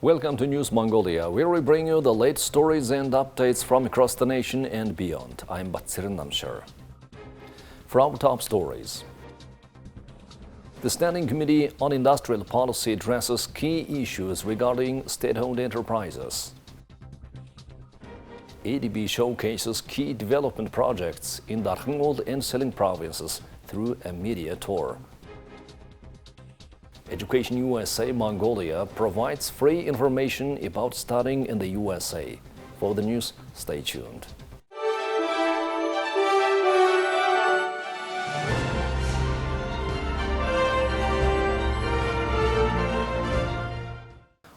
Welcome to News Mongolia, where we bring you the latest stories and updates from across the nation and beyond. I'm Batsirin Namshar. From top stories. The Standing Committee on Industrial Policy addresses key issues regarding state-owned enterprises. ADB showcases key development projects in Darkhan and Selenge provinces through a media tour. EducationUSA Mongolia provides free information about studying in the USA. For the news, stay tuned.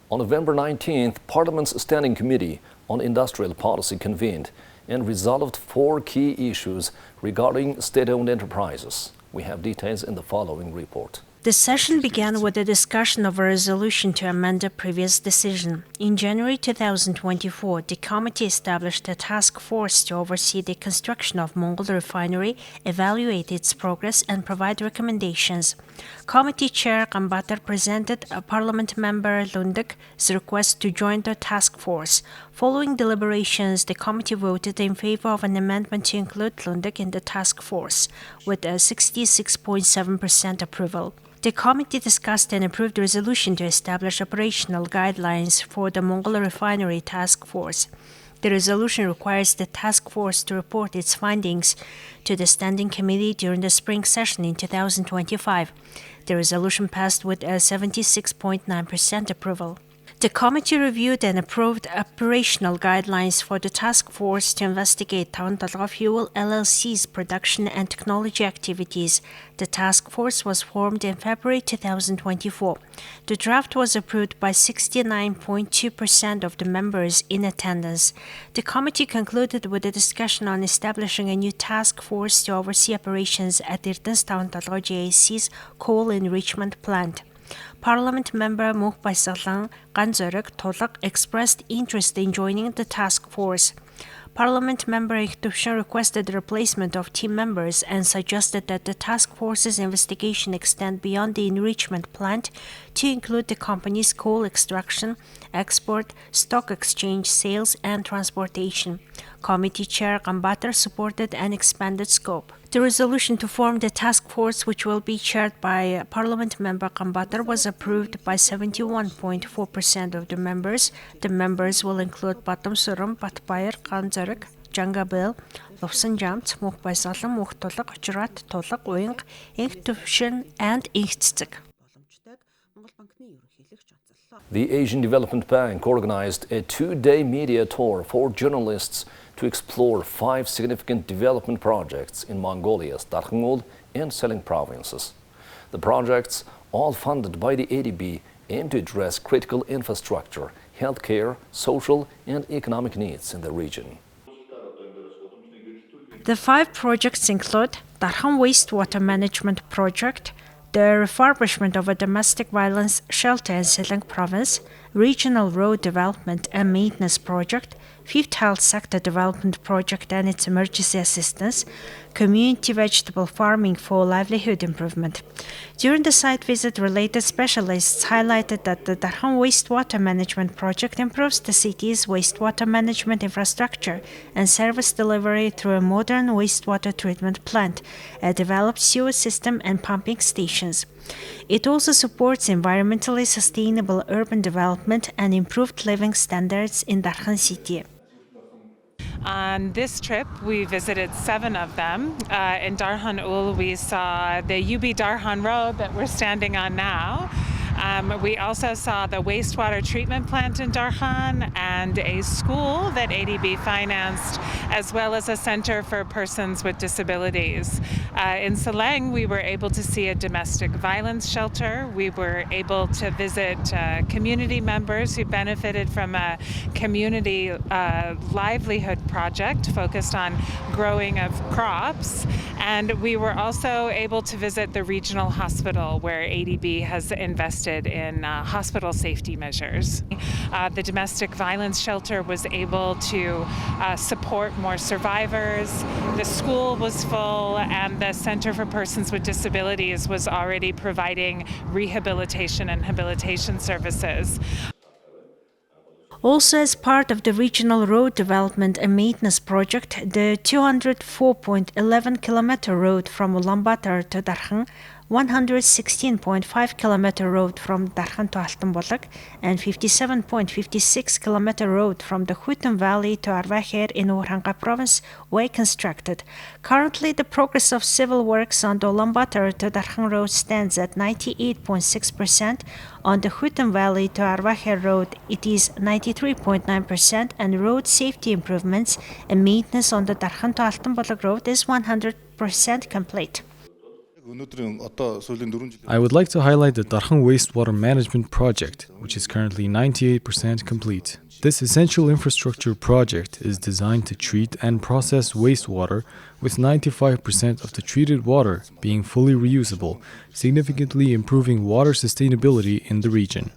On November 19th, Parliament's Standing Committee on Industrial Policy convened and resolved 4 key issues regarding state-owned enterprises. We have details in the following report. The session began with a discussion of a resolution to amend a previous decision. In January 2024, the committee established a task force to oversee the construction of Mongol refinery, evaluate its progress, and provide recommendations. Committee Chair Kambatar presented a Parliament member Lundek's request to join the task force. Following deliberations, the committee voted in favor of an amendment to include Lundek in the task force, with a 66.7% approval. The committee discussed and approved a resolution to establish operational guidelines for the Mongol Refinery Task Force. The resolution requires the task force to report its findings to the Standing Committee during the spring session in 2025. The resolution passed with a 76.9% approval. The committee reviewed and approved operational guidelines for the task force to investigate Tarn Fuel LLC's production and technology activities. The task force was formed in February 2024. The draft was approved by 69.2% of the members in attendance. The committee concluded with a discussion on establishing a new task force to oversee operations at Tarn GAC's coal enrichment plant. Parliament member Mukbay Salang Ganzorek Tolak expressed interest in joining the task force. Parliament member Ichtupshan requested the replacement of team members and suggested that the task force's investigation extend beyond the enrichment plant to include the company's coal extraction, export, stock exchange, sales, and transportation. Committee Chair Kambatar supported an expanded scope. The resolution to form the task force, which will be chaired by Parliament member Kambatar, was approved by 71.4% of the members. The members will include Batam Suram, Batbayar, Kanzarek, Jangabel, Lofsan Jamt, Mukbay Salam, Muhtolak, Jurat, Tolak, Wing, Ichtupshan, and Ichtzik. The Asian Development Bank organized a 2-day media tour for journalists to explore 5 significant development projects in Mongolia's Darkhan and Selenge provinces. The projects, all funded by the ADB, aim to address critical infrastructure, healthcare, social and economic needs in the region. The 5 projects include Darkhan Wastewater Management Project, the refurbishment of a domestic violence shelter in Selenge province, Regional Road Development and Maintenance Project, 5th Health Sector Development Project and its emergency assistance, Community Vegetable Farming for Livelihood Improvement. During the site visit, related specialists highlighted that the Darkhan Wastewater Management Project improves the city's wastewater management infrastructure and service delivery through a modern wastewater treatment plant, a developed sewer system and pumping stations. It also supports environmentally sustainable urban development and improved living standards in Darkhan city. On this trip, we visited 7 of them. In Darkhan we saw the UB Darkhan Road that we're standing on now. We also saw the wastewater treatment plant in Darkhan and a school that ADB financed, as well as a center for persons with disabilities. In Selenge, we were able to see a domestic violence shelter. We were able to visit community members who benefited from a community livelihood project focused on growing of crops. And we were also able to visit the regional hospital where ADB has invested in hospital safety measures. The domestic violence shelter was able to support more survivors. The school was full, and the Center for Persons with Disabilities was already providing rehabilitation and habilitation services. Also, as part of the regional road development and maintenance project, the 204.11-kilometer road from Ulaanbaatar to Darkhan, 116.5-kilometer road from Darkhan to Altanbulag, and 57.56-kilometer road from the Khutum Valley to Arvaher in Orhanga province were constructed. Currently, the progress of civil works on the Ulaanbaatar to Darkhan road stands at 98.6%. On the Khutum Valley to Arvaher road, it is 93.9%, and road safety improvements and maintenance on the Darkhan to Altanbulag road is 100% complete. I would like to highlight the Darkhan Wastewater Management Project, which is currently 98% complete. This essential infrastructure project is designed to treat and process wastewater, with 95% of the treated water being fully reusable, significantly improving water sustainability in the region.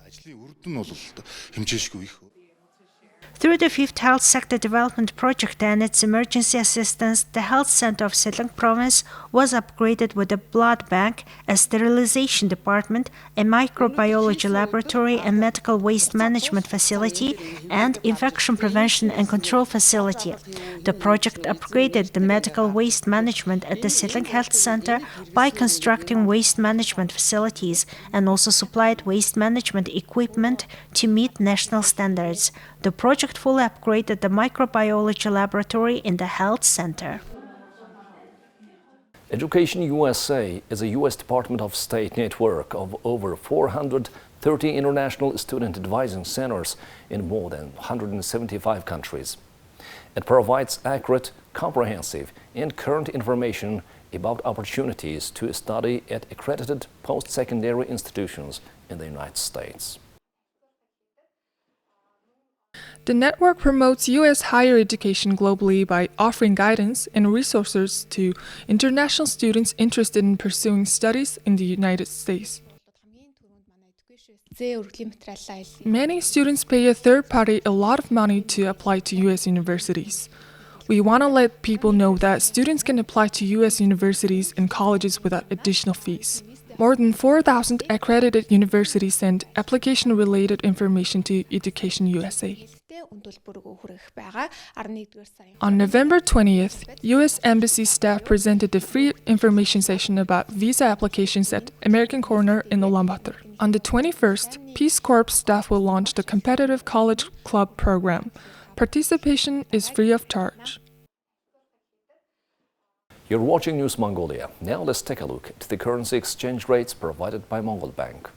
Through the 5th Health Sector Development Project and its emergency assistance, the Health Center of Selenge Province was upgraded with a blood bank, a sterilization department, a microbiology laboratory and medical waste management facility, and infection prevention and control facility. The project upgraded the medical waste management at the Selenge Health Center by constructing waste management facilities and also supplied waste management equipment to meet national standards. The project fully upgraded the microbiology laboratory in the health center. Education USA is a U.S. Department of State network of over 430 international student advising centers in more than 175 countries. It provides accurate, comprehensive, and current information about opportunities to study at accredited post-secondary institutions in the United States. The network promotes U.S. higher education globally by offering guidance and resources to international students interested in pursuing studies in the United States. Many students pay a third party a lot of money to apply to U.S. universities. We want to let people know that students can apply to U.S. universities and colleges without additional fees. More than 4,000 accredited universities send application-related information to EducationUSA. On November 20th, U.S. Embassy staff presented a free information session about visa applications at American Corner in Ulaanbaatar. On the 21st, Peace Corps staff will launch the competitive college club program. Participation is free of charge. You're watching News Mongolia. Now let's take a look at the currency exchange rates provided by Mongol Bank.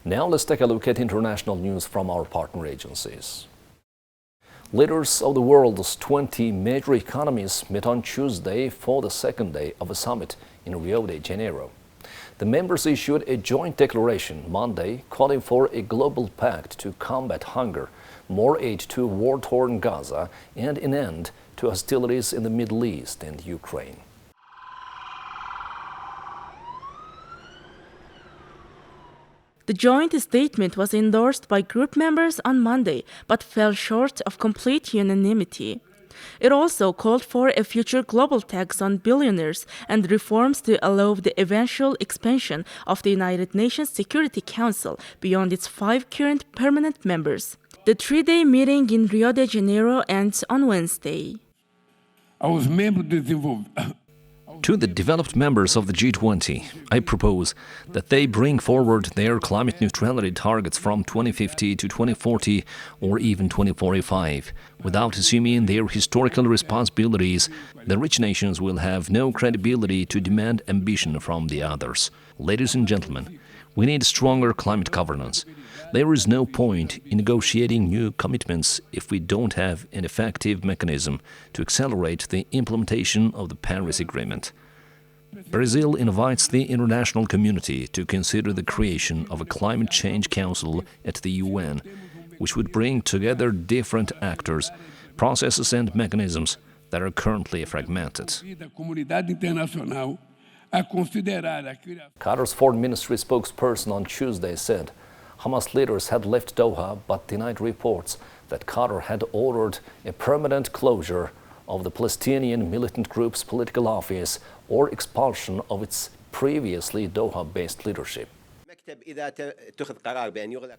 Now let's take a look at international news from our partner agencies. Leaders of the world's 20 major economies met on Tuesday for the second day of a summit in Rio de Janeiro. The members issued a joint declaration Monday calling for a global pact to combat hunger, more aid to war-torn Gaza, and an end to hostilities in the Middle East and Ukraine. The joint statement was endorsed by group members on Monday, but fell short of complete unanimity. It also called for a future global tax on billionaires and reforms to allow the eventual expansion of the United Nations Security Council beyond its 5 current permanent members. The 3-day meeting in Rio de Janeiro ends on Wednesday. To the developed members of the G20, I propose that they bring forward their climate neutrality targets from 2050 to 2040 or even 2045. Without assuming their historical responsibilities, the rich nations will have no credibility to demand ambition from the others. Ladies and gentlemen, We need stronger climate governance. There is no point in negotiating new commitments if we don't have an effective mechanism to accelerate the implementation of the Paris Agreement. Brazil invites the international community to consider the creation of a climate change council at the UN, which would bring together different actors, processes and mechanisms that are currently fragmented. Qatar's foreign ministry spokesperson on Tuesday said Hamas leaders had left Doha but denied reports that Qatar had ordered a permanent closure of the Palestinian militant group's political office or expulsion of its previously Doha-based leadership.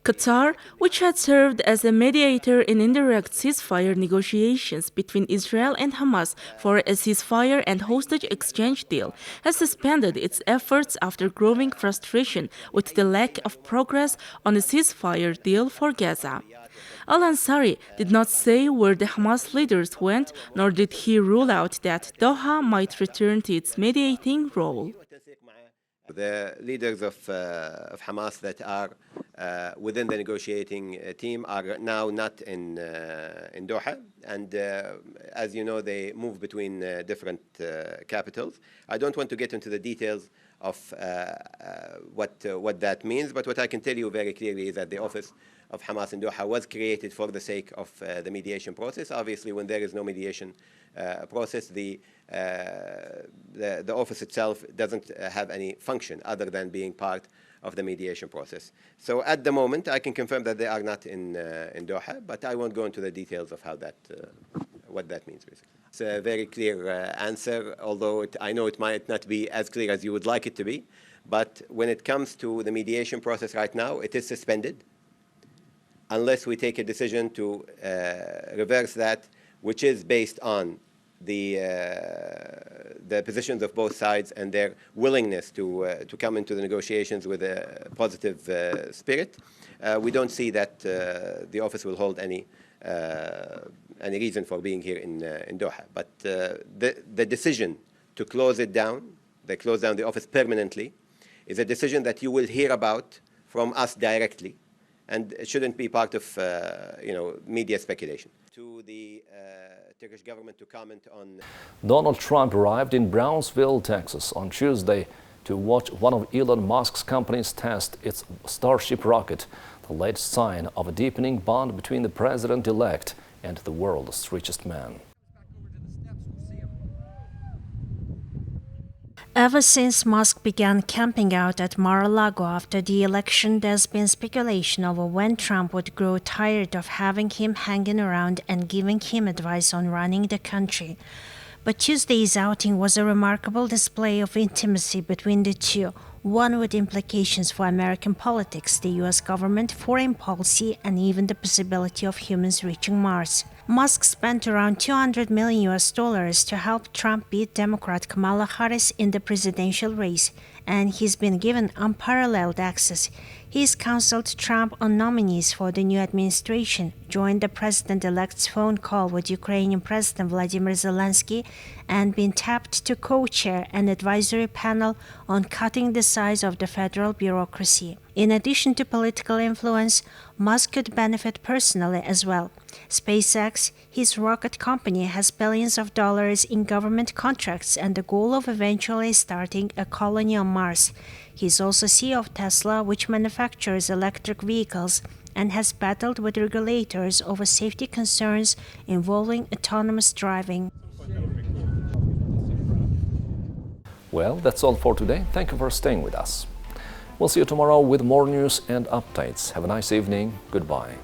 Qatar, which had served as a mediator in indirect ceasefire negotiations between Israel and Hamas for a ceasefire and hostage exchange deal, has suspended its efforts after growing frustration with the lack of progress on a ceasefire deal for Gaza. Al-Ansari did not say where the Hamas leaders went, nor did he rule out that Doha might return to its mediating role. The leaders of Hamas that are within the negotiating team are now not in Doha, and as you know, they move between different capitals. I don't want to get into the details of what that means, but what I can tell you very clearly is that the office of Hamas in Doha was created for the sake of the mediation process. Obviously, when there is no mediation process, the office itself doesn't have any function other than being part of the mediation process. So at the moment, I can confirm that they are not in Doha, but I won't go into the details of how that, what that means, basically. It's a very clear answer, although I know it might not be as clear as you would like it to be. But when it comes to the mediation process right now, it is suspended unless we take a decision to reverse that, which is based on the positions of both sides and their willingness to come into the negotiations with a positive spirit. We don't see that the office will hold any reason for being here in Doha. But the decision to close it down, close down the office permanently, is a decision that you will hear about from us directly, and it shouldn't be part of media speculation. To the Turkish government to comment on. Donald Trump arrived in Brownsville, Texas on Tuesday to watch one of Elon Musk's companies test its Starship rocket, the latest sign of a deepening bond between the president-elect and the world's richest man. Ever since Musk began camping out at Mar-a-Lago after the election, there's been speculation over when Trump would grow tired of having him hanging around and giving him advice on running the country. But Tuesday's outing was a remarkable display of intimacy between the two, one with implications for American politics, the U.S. government, foreign policy, and even the possibility of humans reaching Mars. Musk spent around $200 million to help Trump beat Democrat Kamala Harris in the presidential race, and he's been given unparalleled access. He's counseled Trump on nominees for the new administration, joined the president-elect's phone call with Ukrainian President Vladimir Zelensky, and been tapped to co-chair an advisory panel on cutting the size of the federal bureaucracy. In addition to political influence, Musk could benefit personally as well. SpaceX, his rocket company, has billions of dollars in government contracts and the goal of eventually starting a colony on Mars. He's also CEO of Tesla, which manufactures electric vehicles, and has battled with regulators over safety concerns involving autonomous driving. Well, that's all for today. Thank you for staying with us. We'll see you tomorrow with more news and updates. Have a nice evening. Goodbye.